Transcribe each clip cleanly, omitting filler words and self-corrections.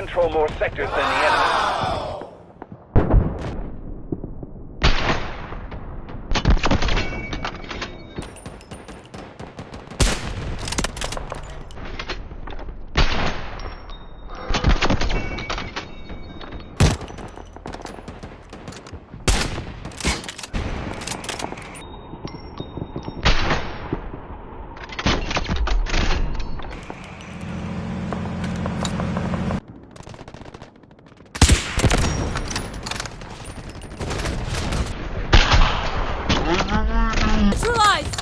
control more sectors than the enemy. Neutralized!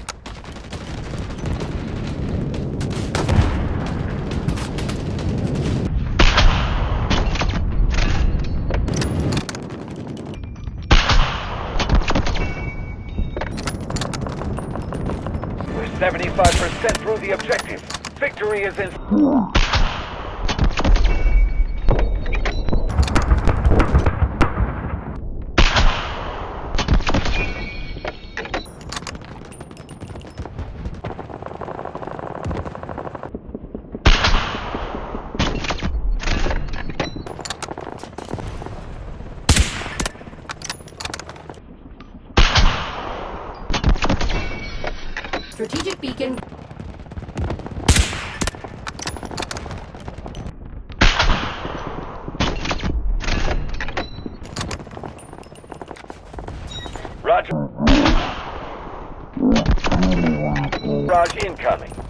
We're 75% through the objective. Victory is in... Strategic beacon. Roger. Raj incoming.